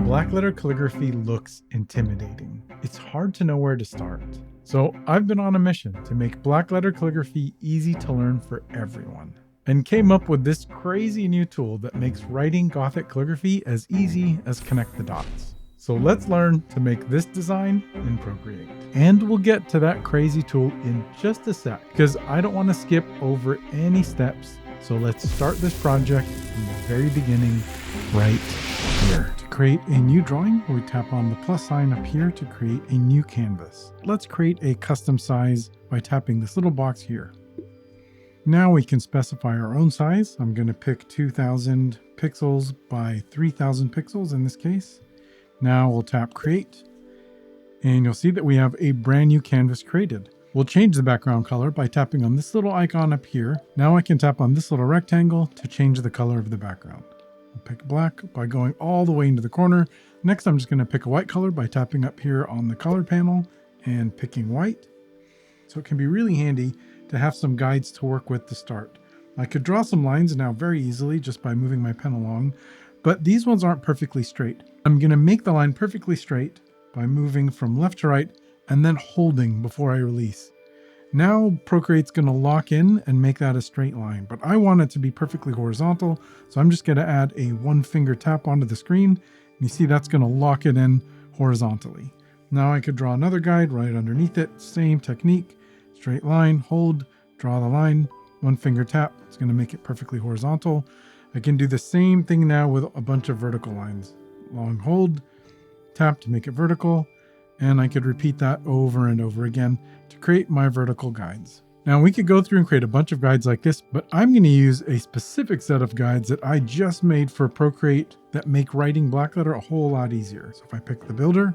Blackletter calligraphy looks intimidating. It's hard to know where to start. So I've been on a mission to make Blackletter calligraphy easy to learn for everyone, and came up with this crazy new tool that makes writing Gothic calligraphy as easy as connect the dots. So let's learn to make this design in Procreate. And we'll get to that crazy tool in just a sec, because I don't want to skip over any steps. So let's start this project from the very beginning, right here. To create a new drawing, we tap on the plus sign up here to create a new canvas. Let's create a custom size by tapping this little box here. Now we can specify our own size. I'm going to pick 2000 pixels by 3000 pixels in this case. Now we'll tap create, and you'll see that we have a brand new canvas created. We'll change the background color by tapping on this little icon up here. Now I can tap on this little rectangle to change the color of the background. I'll pick black by going all the way into the corner. Next, I'm just going to pick a white color by tapping up here on the color panel and picking white. So it can be really handy to have some guides to work with to start. I could draw some lines now very easily just by moving my pen along, but these ones aren't perfectly straight. I'm going to make the line perfectly straight by moving from left to right and then holding before I release. Now Procreate's going to lock in and make that a straight line, but I want it to be perfectly horizontal, so I'm just going to add a one finger tap onto the screen, and you see that's going to lock it in horizontally. Now I could draw another guide right underneath it, same technique, straight line, hold, draw the line, one finger tap, it's going to make it perfectly horizontal. I can do the same thing now with a bunch of vertical lines. Long hold, tap to make it vertical, and I could repeat that over and over again to create my vertical guides. Now we could go through and create a bunch of guides like this, but I'm going to use a specific set of guides that I just made for Procreate that make writing Blackletter a whole lot easier. So if I pick the builder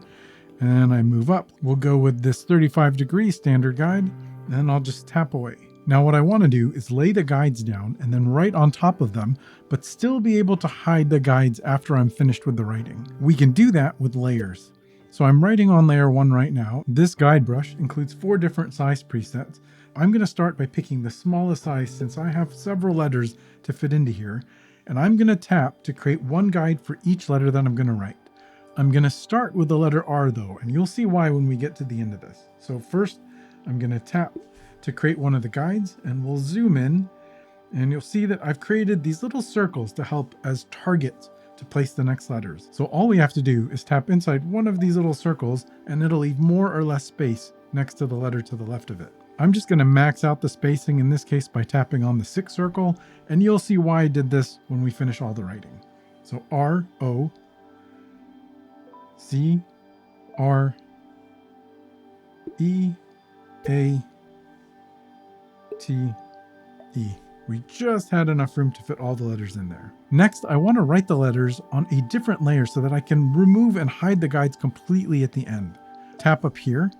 and I move up, we'll go with this 35-degree standard guide, and I'll just tap away. Now what I want to do is lay the guides down and then write on top of them, but still be able to hide the guides after I'm finished with the writing. We can do that with layers. So I'm writing on layer 1 right now. This guide brush includes 4 different size presets. I'm going to start by picking the smallest size since I have several letters to fit into here, and I'm going to tap to create one guide for each letter that I'm going to write. I'm going to start with the letter R though, and you'll see why when we get to the end of this. So first I'm going to tap to create one of the guides, and we'll zoom in, and you'll see that I've created these little circles to help as targets to place the next letters. So all we have to do is tap inside one of these little circles, and it'll leave more or less space next to the letter to the left of it. I'm just going to max out the spacing in this case by tapping on the 6th circle, and you'll see why I did this when we finish all the writing. So R, O, C, R, E, A, T, E. We just had enough room to fit all the letters in there. Next, I want to write the letters on a different layer so that I can remove and hide the guides completely at the end. Tap up here,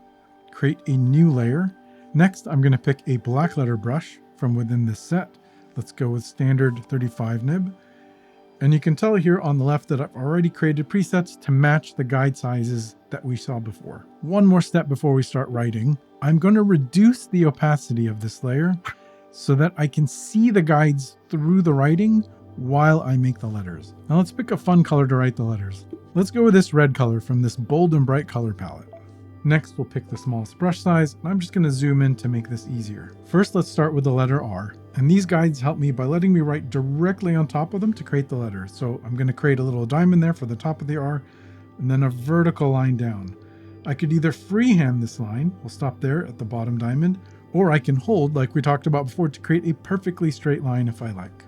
create a new layer. Next, I'm going to pick a Blackletter brush from within this set. Let's go with standard 35 nib. And you can tell here on the left that I've already created presets to match the guide sizes that we saw before. One more step before we start writing. I'm going to reduce the opacity of this layer so that I can see the guides through the writing while I make the letters. Now let's pick a fun color to write the letters. Let's go with this red color from this bold and bright color palette. Next, we'll pick the smallest brush size, and I'm just going to zoom in to make this easier. First, let's start with the letter R, and these guides help me by letting me write directly on top of them to create the letter. So I'm going to create a little diamond there for the top of the R, and then a vertical line down. I could either freehand this line, we'll stop there at the bottom diamond, or I can hold, like we talked about before, to create a perfectly straight line if I like.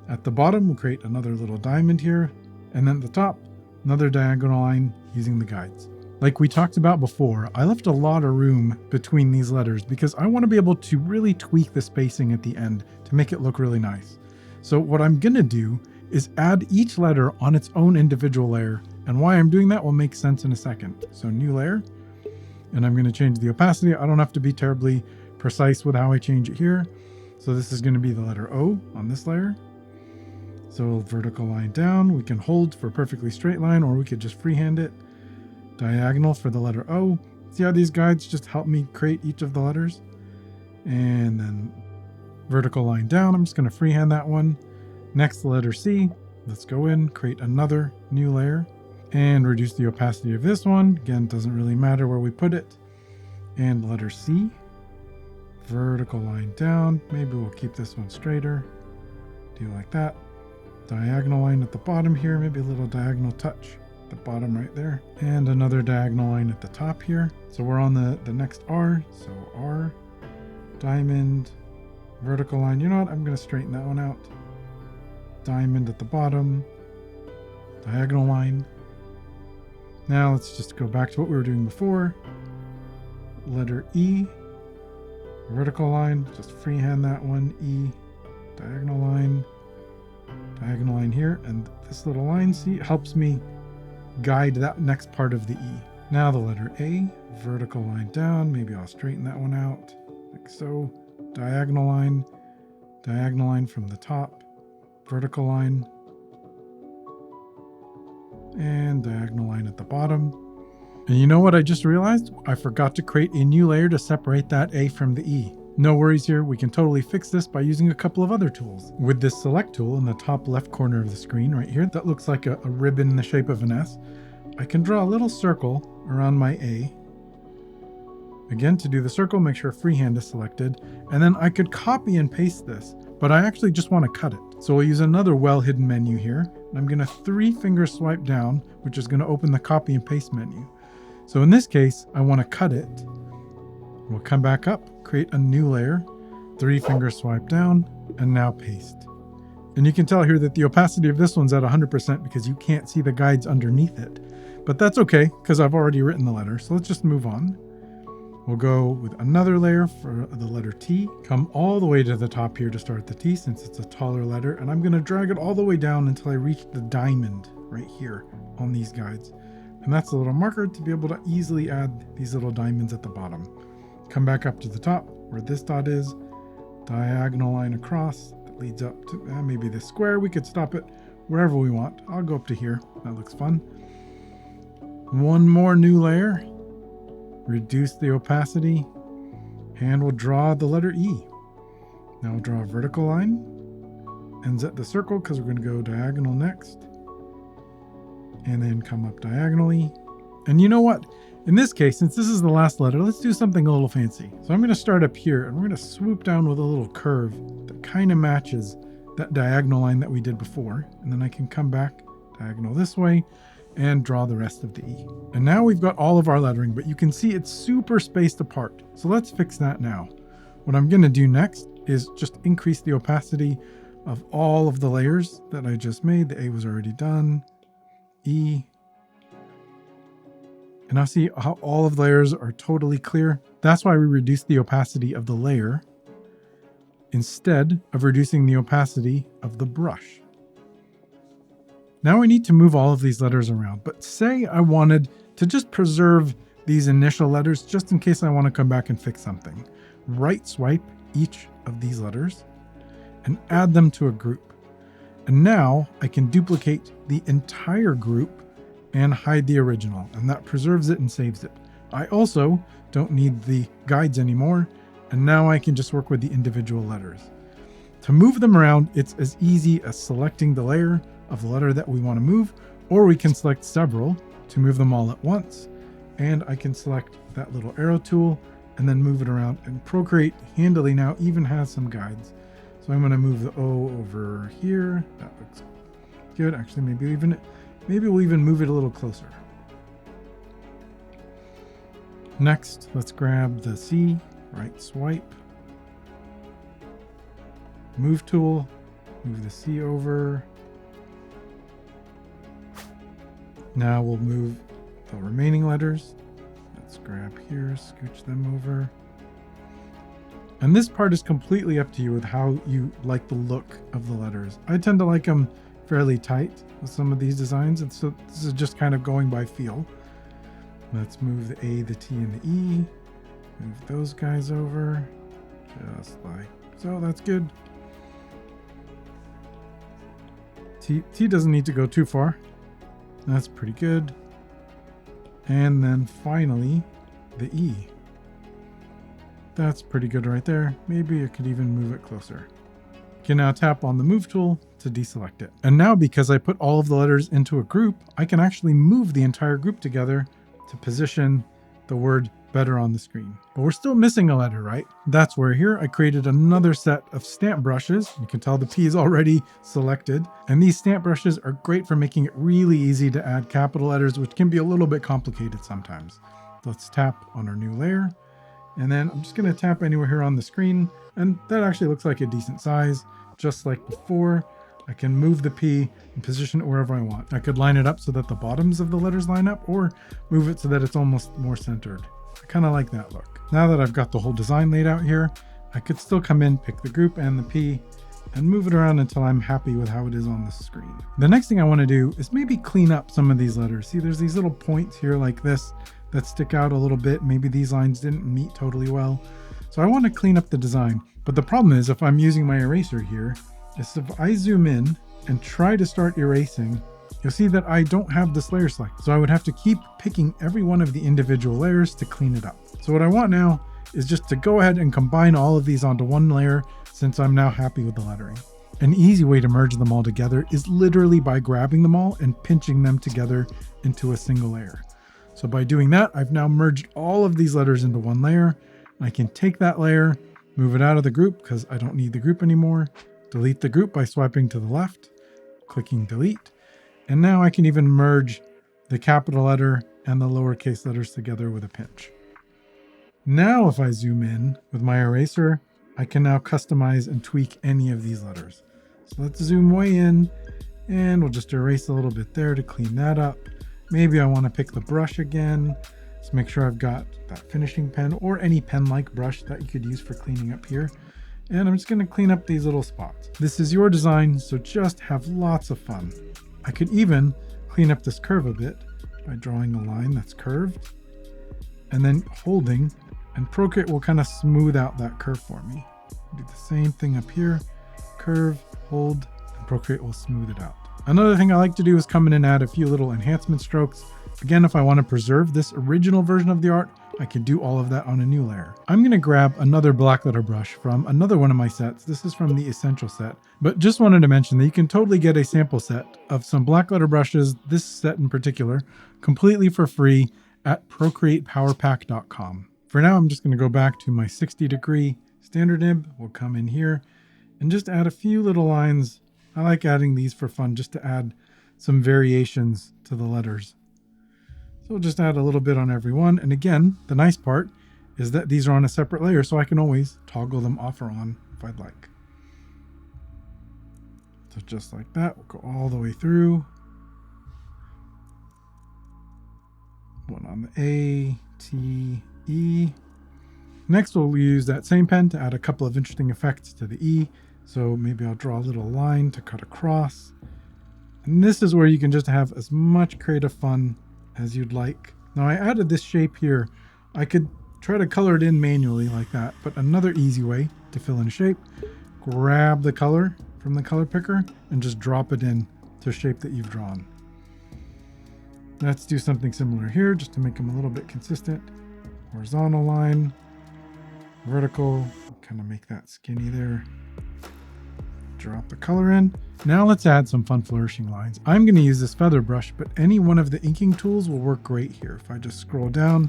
At the bottom, we'll create another little diamond here, and then at the top, another diagonal line using the guides. Like we talked about before, I left a lot of room between these letters because I want to be able to really tweak the spacing at the end to make it look really nice. So what I'm going to do is add each letter on its own individual layer, and why I'm doing that will make sense in a second. So new layer, and I'm going to change the opacity. I don't have to be terribly precise with how I change it here. So this is going to be the letter O on this layer. So vertical line down, we can hold for a perfectly straight line, or we could just freehand it. Diagonal for the letter O. See how these guides just help me create each of the letters? And then vertical line down, I'm just going to freehand that one. Next, the letter C. Let's go in, create another new layer. And reduce the opacity of this one. Again, doesn't really matter where we put it. And letter C. Vertical line down. Maybe we'll keep this one straighter. Do like that. Diagonal line at the bottom here. Maybe a little diagonal touch at the bottom right there. And another diagonal line at the top here. So we're on the next R. So R. Diamond. Vertical line. You know what? I'm going to straighten that one out. Diamond at the bottom. Diagonal line. Now let's just go back to what we were doing before. Letter E. Vertical line, just freehand that one. E, diagonal line here, and this little line, see, helps me guide that next part of the E. Now the letter A, vertical line down. Maybe I'll straighten that one out, like so. Diagonal line from the top, vertical line, and diagonal line at the bottom. And you know what I just realized? I forgot to create a new layer to separate that A from the E. No worries here, we can totally fix this by using a couple of other tools. With this select tool in the top left corner of the screen right here, that looks like a ribbon in the shape of an S, I can draw a little circle around my A. Again, to do the circle, make sure freehand is selected, and then I could copy and paste this, but I actually just want to cut it. So we'll use another well-hidden menu here, and I'm going to 3-finger swipe down, which is going to open the copy and paste menu. So in this case, I want to cut it. We'll come back up, create a new layer, 3-finger swipe down, and now paste. And you can tell here that the opacity of this one's at 100% because you can't see the guides underneath it. But that's okay, because I've already written the letter, so let's just move on. We'll go with another layer for the letter T, come all the way to the top here to start the T since it's a taller letter, and I'm going to drag it all the way down until I reach the diamond right here on these guides. And that's a little marker to be able to easily add these little diamonds at the bottom. Come back up to the top where this dot is, diagonal line across that leads up to maybe this square. We could stop it wherever we want. I'll go up to here. That looks fun. One more new layer. Reduce the opacity, and we'll draw the letter E. Now we'll draw a vertical line, ends at the circle because we're going to go diagonal next, and then come up diagonally. And you know what? In this case, since this is the last letter, let's do something a little fancy. So I'm going to start up here, and we're going to swoop down with a little curve that kind of matches that diagonal line that we did before. And then I can come back diagonal this way and draw the rest of the E. And now we've got all of our lettering, but you can see it's super spaced apart. So let's fix that now. What I'm going to do next is just increase the opacity of all of the layers that I just made. The A was already done. E. And now see how all of the layers are totally clear? That's why we reduced the opacity of the layer instead of reducing the opacity of the brush. Now we need to move all of these letters around, but say I wanted to just preserve these initial letters just in case I want to come back and fix something. Right swipe each of these letters and add them to a group. And now I can duplicate the entire group and hide the original, and that preserves it and saves it. I also don't need the guides anymore, and now I can just work with the individual letters. To move them around, it's as easy as selecting the layer of the letter that we want to move, or we can select several to move them all at once. And I can select that little arrow tool and then move it around. And Procreate handily now even has some guides. So I'm going to move the O over here. That looks good. Actually, maybe we'll even move it a little closer. Next, let's grab the C, right swipe, move tool, move the C over. Now we'll move the remaining letters. Let's grab here, scooch them over. And this part is completely up to you with how you like the look of the letters. I tend to like them fairly tight with some of these designs, and so this is just kind of going by feel. Let's move the A, the T, and the E. Move those guys over, just like so. That's good. T doesn't need to go too far. That's pretty good. And then finally, the E. That's pretty good right there. Maybe I could even move it closer. You can now tap on the move tool to deselect it. And now, because I put all of the letters into a group, I can actually move the entire group together to position the word better on the screen. But we're still missing a letter, right? That's where here I created another set of stamp brushes. You can tell the P is already selected. And these stamp brushes are great for making it really easy to add capital letters, which can be a little bit complicated sometimes. Let's tap on our new layer. And then I'm just going to tap anywhere here on the screen. And that actually looks like a decent size. Just like before, I can move the P and position it wherever I want. I could line it up so that the bottoms of the letters line up, or move it so that it's almost more centered. I kind of like that look. Now that I've got the whole design laid out here, I could still come in, pick the group and the P, and move it around until I'm happy with how it is on the screen. The next thing I want to do is maybe clean up some of these letters. See, there's these little points here like this that stick out a little bit. Maybe these lines didn't meet totally well. So I want to clean up the design. But the problem is, if I'm using my eraser here, is if I zoom in and try to start erasing, you'll see that I don't have this layer selected. So I would have to keep picking every one of the individual layers to clean it up. So what I want now is just to go ahead and combine all of these onto one layer, since I'm now happy with the lettering. An easy way to merge them all together is literally by grabbing them all and pinching them together into a single layer. So by doing that, I've now merged all of these letters into one layer. I can take that layer, move it out of the group because I don't need the group anymore, delete the group by swiping to the left, clicking delete, and now I can even merge the capital letter and the lowercase letters together with a pinch. Now if I zoom in with my eraser, I can now customize and tweak any of these letters. So let's zoom way in, and we'll just erase a little bit there to clean that up. Maybe I want to pick the brush again. Let's make sure I've got that finishing pen or any pen-like brush that you could use for cleaning up here. And I'm just going to clean up these little spots. This is your design, so just have lots of fun. I could even clean up this curve a bit by drawing a line that's curved and then holding, and Procreate will kind of smooth out that curve for me. Do the same thing up here, curve, hold, and Procreate will smooth it out. Another thing I like to do is come in and add a few little enhancement strokes. Again, if I want to preserve this original version of the art, I can do all of that on a new layer. I'm going to grab another Blackletter brush from another one of my sets. This is from the Essential set, but just wanted to mention that you can totally get a sample set of some Blackletter brushes, this set in particular, completely for free at procreatepowerpack.com. For now, I'm just going to go back to my 60-degree standard nib. We'll come in here and just add a few little lines. I like adding these for fun, just to add some variations to the letters. So we'll just add a little bit on every one. And again, the nice part is that these are on a separate layer, so I can always toggle them off or on if I'd like. So just like that, we'll go all the way through. One on the A, T, E. Next, we'll use that same pen to add a couple of interesting effects to the E. So maybe I'll draw a little line to cut across. And this is where you can just have as much creative fun as you'd like. Now I added this shape here. I could try to color it in manually like that, but another easy way to fill in a shape, grab the color from the color picker and just drop it in to a shape that you've drawn. Let's do something similar here just to make them a little bit consistent. Horizontal line, vertical, kind of make that skinny there. Drop the color in. Now let's add some fun flourishing lines. I'm going to use this feather brush, but any one of the inking tools will work great here. If I just scroll down,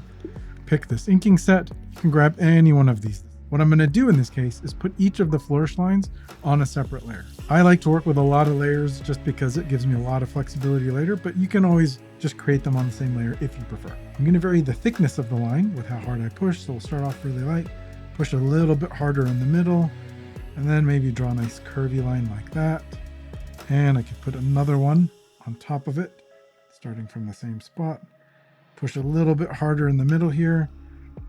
pick this inking set, you can grab any one of these. What I'm going to do in this case is put each of the flourish lines on a separate layer. I like to work with a lot of layers just because it gives me a lot of flexibility later, but you can always just create them on the same layer if you prefer. I'm going to vary the thickness of the line with how hard I push, so we'll start off really light, push a little bit harder in the middle, and then maybe draw a nice curvy line like that. And I could put another one on top of it, starting from the same spot. Push a little bit harder in the middle here.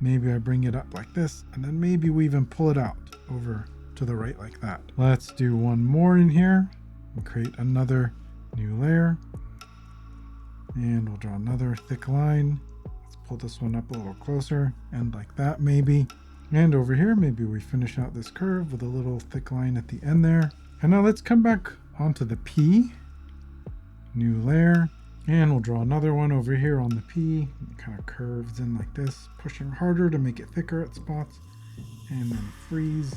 Maybe I bring it up like this, and then maybe we even pull it out over to the right like that. Let's do one more in here and create another new layer. And we'll draw another thick line. Let's pull this one up a little closer, and like that maybe. And over here, maybe we finish out this curve with a little thick line at the end there. And now let's come back onto the P, new layer, and we'll draw another one over here on the P. It kind of curves in like this, pushing harder to make it thicker at spots, and then freeze.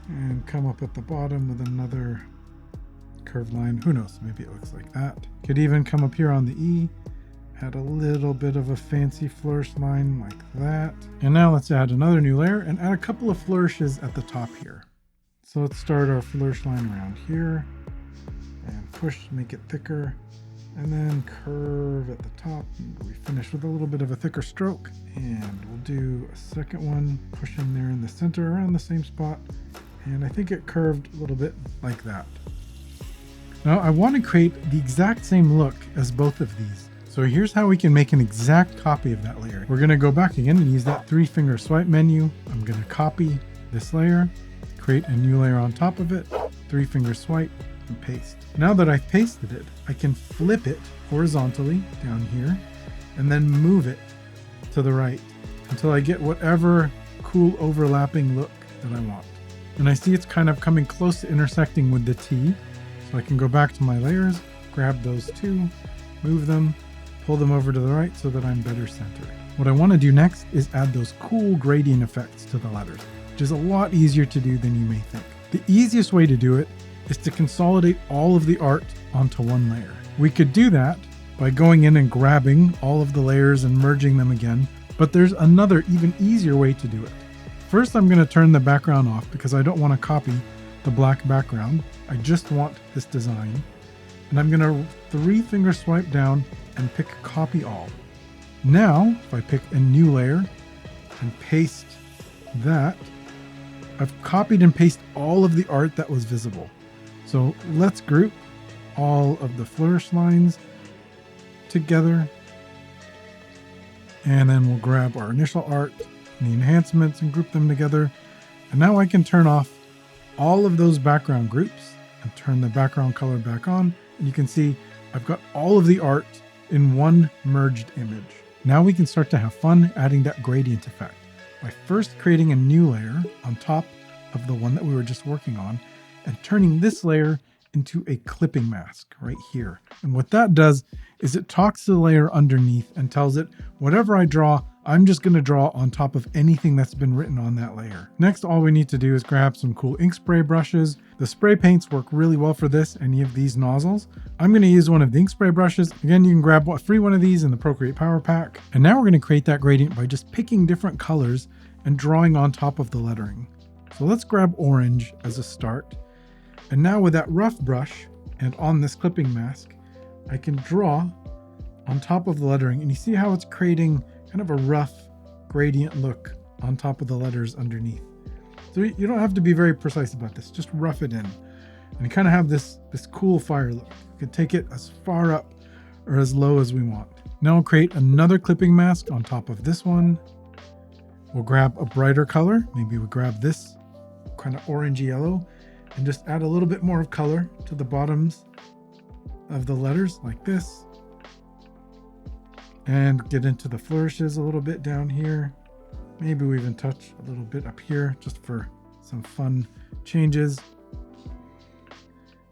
And come up at the bottom with another curved line. Who knows, maybe it looks like that. Could even come up here on the E, add a little bit of a fancy flourish line like that. And now let's add another new layer and add a couple of flourishes at the top here. So let's start our flourish line around here and push, make it thicker, and then curve at the top. And we finish with a little bit of a thicker stroke, and we'll do a second one, push in there in the center around the same spot. And I think it curved a little bit like that. Now I want to create the exact same look as both of these. So here's how we can make an exact copy of that layer. We're going to go back again and use that 3-finger swipe menu. I'm going to copy this layer, create a new layer on top of it, 3-finger swipe, and paste. Now that I've pasted it, I can flip it horizontally down here and then move it to the right until I get whatever cool overlapping look that I want. And I see it's kind of coming close to intersecting with the T. So I can go back to my layers, grab those two, move them, pull them over to the right so that I'm better centered. What I want to do next is add those cool gradient effects to the letters, which is a lot easier to do than you may think. The easiest way to do it is to consolidate all of the art onto one layer. We could do that by going in and grabbing all of the layers and merging them again, but there's another even easier way to do it. First, I'm going to turn the background off because I don't want to copy the black background. I just want this design. And I'm going to 3-finger swipe down and pick copy all. Now, if I pick a new layer and paste that, I've copied and pasted all of the art that was visible. So let's group all of the flourish lines together. And then we'll grab our initial art and the enhancements and group them together. And now I can turn off all of those background groups and turn the background color back on. And you can see I've got all of the art in one merged image. Now we can start to have fun adding that gradient effect by first creating a new layer on top of the one that we were just working on and turning this layer into a clipping mask right here. And what that does is it talks to the layer underneath and tells it, whatever I draw, I'm just going to draw on top of anything that's been written on that layer. Next, all we need to do is grab some cool ink spray brushes. The spray paints work really well for this, any of these nozzles. I'm going to use one of the ink spray brushes. Again, you can grab a free one of these in the Procreate Power Pack. And now we're going to create that gradient by just picking different colors and drawing on top of the lettering. So let's grab orange as a start. And now with that rough brush and on this clipping mask, I can draw on top of the lettering. And you see how it's creating kind of a rough gradient look on top of the letters underneath. So you don't have to be very precise about this, just rough it in. And you kind of have this cool fire look. You can take it as far up or as low as we want. Now we'll create another clipping mask on top of this one. We'll grab a brighter color. Maybe we grab this kind of orangey yellow and just add a little bit more of color to the bottoms of the letters like this. And get into the flourishes a little bit down here. Maybe we even touch a little bit up here just for some fun changes.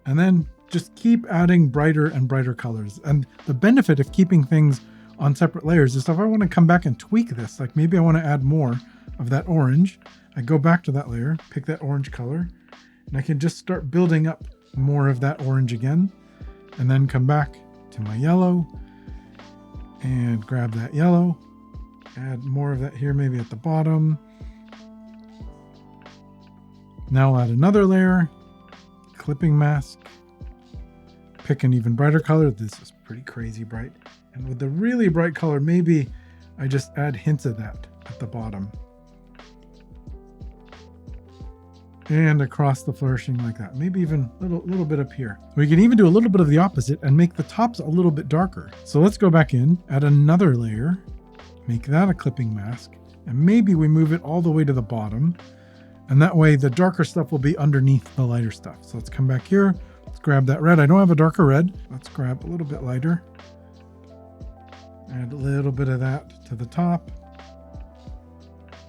And then just keep adding brighter and brighter colors. And the benefit of keeping things on separate layers is if I want to come back and tweak this, like maybe I want to add more of that orange, I go back to that layer, pick that orange color, and I can just start building up more of that orange again, and then come back to my yellow and grab that yellow, add more of that here, maybe at the bottom. Now I'll add another layer, clipping mask, pick an even brighter color. This is pretty crazy bright. And with the really bright color, maybe I just add hints of that at the bottom. And across the flourishing like that. Maybe even a little bit up here. We can even do a little bit of the opposite and make the tops a little bit darker. So let's go back in, add another layer, make that a clipping mask, and maybe we move it all the way to the bottom. And that way the darker stuff will be underneath the lighter stuff. So let's come back here. Let's grab that red. I don't have a darker red. Let's grab a little bit lighter. Add a little bit of that to the top.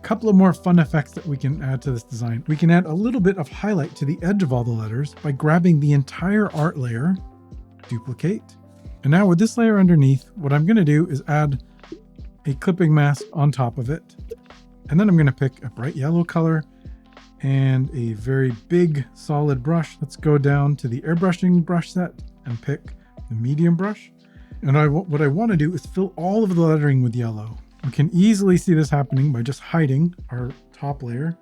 Couple of more fun effects that we can add to this design. We can add a little bit of highlight to the edge of all the letters by grabbing the entire art layer, duplicate. And now with this layer underneath, what I'm going to do is add a clipping mask on top of it. And then I'm going to pick a bright yellow color and a very big solid brush. Let's go down to the airbrushing brush set and pick the medium brush. And what I want to do is fill all of the lettering with yellow. We can easily see this happening by just hiding our top layer.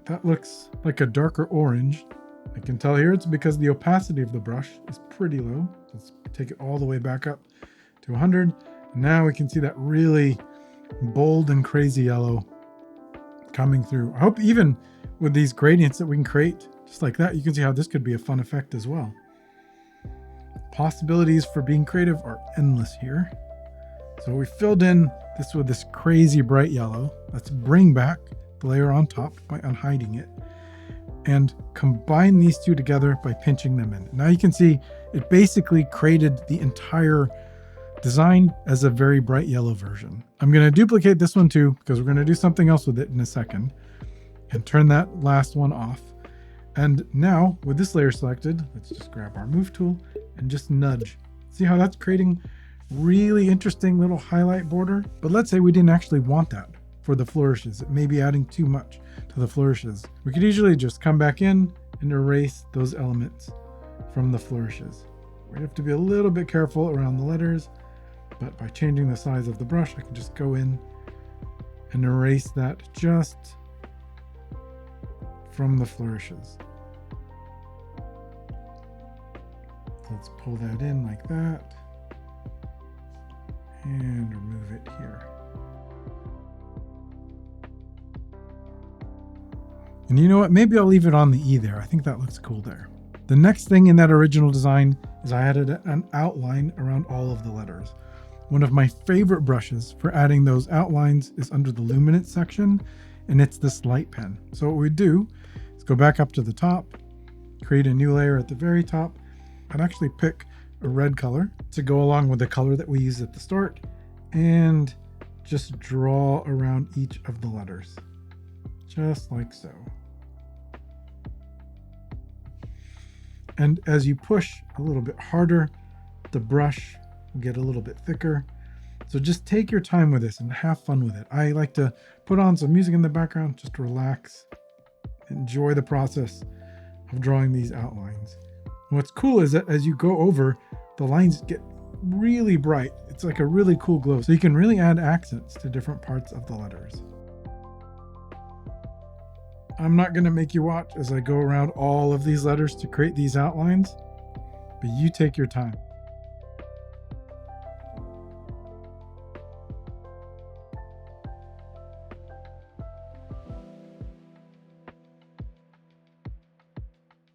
That looks like a darker orange. I can tell here it's because the opacity of the brush is pretty low. Let's take it all the way back up to 100. And now we can see that really bold and crazy yellow coming through. I hope even with these gradients that we can create just like that, you can see how this could be a fun effect as well. Possibilities for being creative are endless here. So we filled in this with this crazy bright yellow. Let's bring back the layer on top by unhiding it and combine these two together by pinching them in. Now you can see it basically created the entire design as a very bright yellow version. I'm going to duplicate this one too, because we're going to do something else with it in a second, and turn that last one off. And now with this layer selected, let's just grab our move tool and just nudge. See how that's creating really interesting little highlight border? But let's say we didn't actually want that for the flourishes. It may be adding too much to the flourishes. We could easily just come back in and erase those elements from the flourishes. We have to be a little bit careful around the letters, but by changing the size of the brush, I can just go in and erase that just from the flourishes. Let's pull that in like that and remove it here. And you know what? Maybe I'll leave it on the E there. I think that looks cool there. The next thing in that original design is I added an outline around all of the letters. One of my favorite brushes for adding those outlines is under the luminance section, and it's this light pen. So what we do is go back up to the top, create a new layer at the very top, and actually pick a red color to go along with the color that we used at the start, and just draw around each of the letters, just like so. And as you push a little bit harder, the brush will get a little bit thicker. So just take your time with this and have fun with it. I like to put on some music in the background, just relax, enjoy the process of drawing these outlines. And what's cool is that as you go over, the lines get really bright. It's like a really cool glow. So you can really add accents to different parts of the letters. I'm not going to make you watch as I go around all of these letters to create these outlines, but you take your time.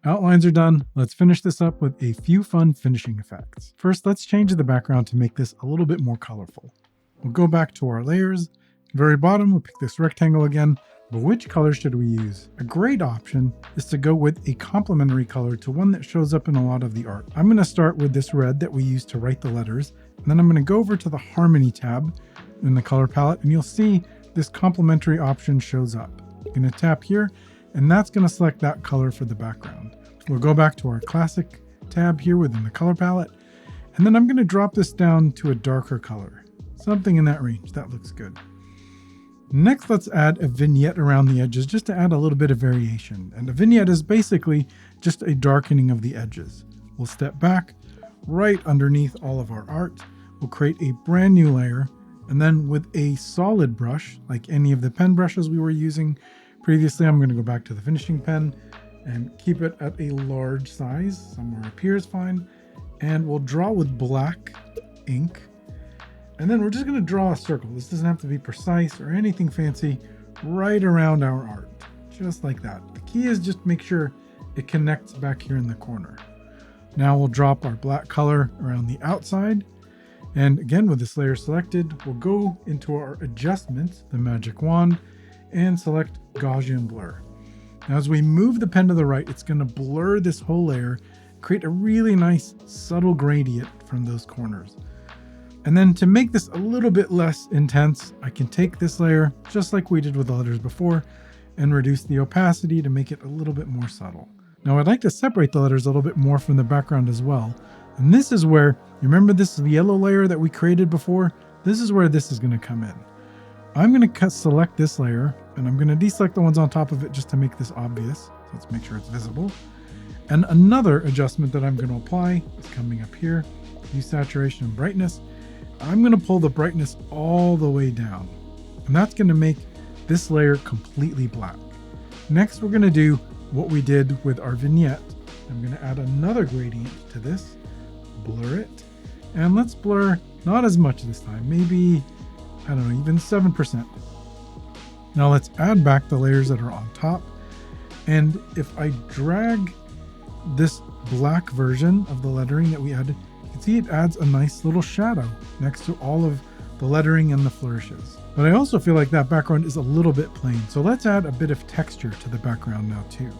Outlines are done. Let's finish this up with a few fun finishing effects. First, let's change the background to make this a little bit more colorful. We'll go back to our layers. Very bottom, we'll pick this rectangle again. But which color should we use? A great option is to go with a complementary color to one that shows up in a lot of the art. I'm going to start with this red that we use to write the letters, and then I'm going to go over to the Harmony tab in the color palette, and you'll see this complementary option shows up. I'm going to tap here, and that's going to select that color for the background. We'll go back to our Classic tab here within the color palette, and then I'm going to drop this down to a darker color. Something in that range. That looks good. Next, let's add a vignette around the edges just to add a little bit of variation. And a vignette is basically just a darkening of the edges. We'll step back right underneath all of our art. We'll create a brand new layer, and then with a solid brush, like any of the pen brushes we were using previously, I'm going to go back to the finishing pen and keep it at a large size. Somewhere up here is fine. And we'll draw with black ink. And then we're just going to draw a circle. This doesn't have to be precise or anything fancy, right around our art, just like that. The key is just make sure it connects back here in the corner. Now we'll drop our black color around the outside. And again, with this layer selected, we'll go into our adjustments, the magic wand, and select Gaussian blur. Now, as we move the pen to the right, it's going to blur this whole layer, create a really nice subtle gradient from those corners. And then to make this a little bit less intense, I can take this layer, just like we did with the letters before, and reduce the opacity to make it a little bit more subtle. Now I'd like to separate the letters a little bit more from the background as well. And this is where, you remember this yellow layer that we created before? This is where this is going to come in. I'm going to select this layer, and I'm going to deselect the ones on top of it just to make this obvious. So let's make sure it's visible. And another adjustment that I'm going to apply is coming up here, use saturation and brightness. I'm going to pull the brightness all the way down, and that's going to make this layer completely black. Next, we're going to do what we did with our vignette. I'm going to add another gradient to this, blur it, and let's blur not as much this time, maybe, I don't know, even 7%. Now let's add back the layers that are on top. And if I drag this black version of the lettering that we added, you can see it adds a nice little shadow next to all of the lettering and the flourishes. But I also feel like that background is a little bit plain. So let's add a bit of texture to the background now too.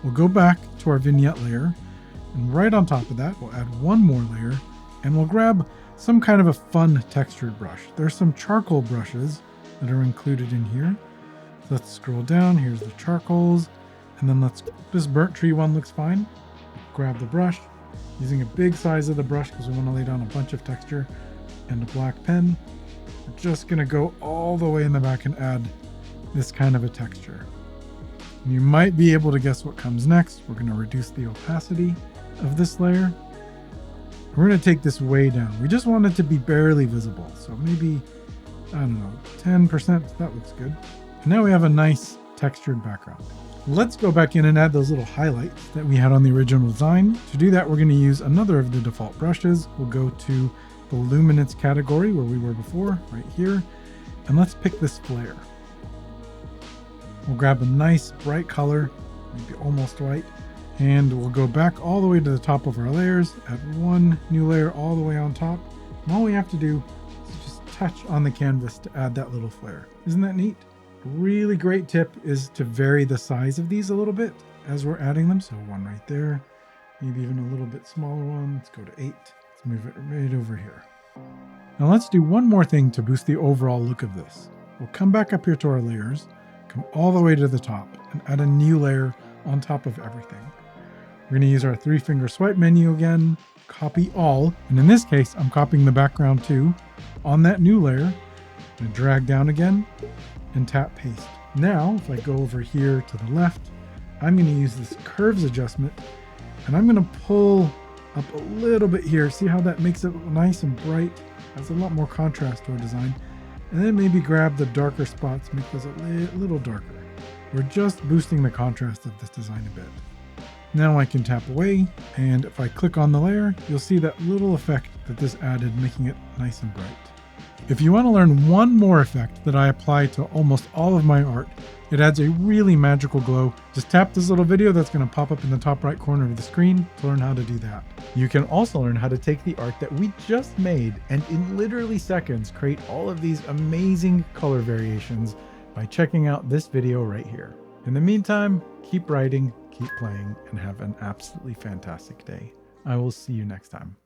We'll go back to our vignette layer, and right on top of that, we'll add one more layer, and we'll grab some kind of a fun textured brush. There's some charcoal brushes that are included in here. So let's scroll down. Here's the charcoals. And then this burnt tree one looks fine. Grab the brush, using a big size of the brush because we want to lay down a bunch of texture, and a black pen. We're just going to go all the way in the back and add this kind of a texture. And you might be able to guess what comes next. We're going to reduce the opacity of this layer. We're going to take this way down. We just want it to be barely visible. So maybe, I don't know, 10%. That looks good. And now we have a nice textured background. Let's go back in and add those little highlights that we had on the original design. To do that, we're going to use another of the default brushes. We'll go to the luminance category where we were before, right here. And let's pick this flare. We'll grab a nice bright color, maybe almost white, and we'll go back all the way to the top of our layers, add one new layer all the way on top. And all we have to do is just touch on the canvas to add that little flare. Isn't that neat? A really great tip is to vary the size of these a little bit as we're adding them. So one right there, maybe even a little bit smaller one. Let's go to 8. Let's move it right over here. Now let's do one more thing to boost the overall look of this. We'll come back up here to our layers, come all the way to the top, and add a new layer on top of everything. We're going to use our 3-finger swipe menu again, copy all, and in this case, I'm copying the background too. On that new layer, I'm going to drag down again and tap paste. Now, if I go over here to the left, I'm going to use this curves adjustment, and I'm going to pull up a little bit here. See how that makes it nice and bright? Adds a lot more contrast to our design. And then maybe grab the darker spots, make those a little darker. We're just boosting the contrast of this design a bit. Now I can tap away, and if I click on the layer, you'll see that little effect that this added, making it nice and bright. If you want to learn one more effect that I apply to almost all of my art, it adds a really magical glow. Just tap this little video that's going to pop up in the top right corner of the screen to learn how to do that. You can also learn how to take the art that we just made and in literally seconds create all of these amazing color variations by checking out this video right here. In the meantime, keep writing, keep playing, and have an absolutely fantastic day. I will see you next time.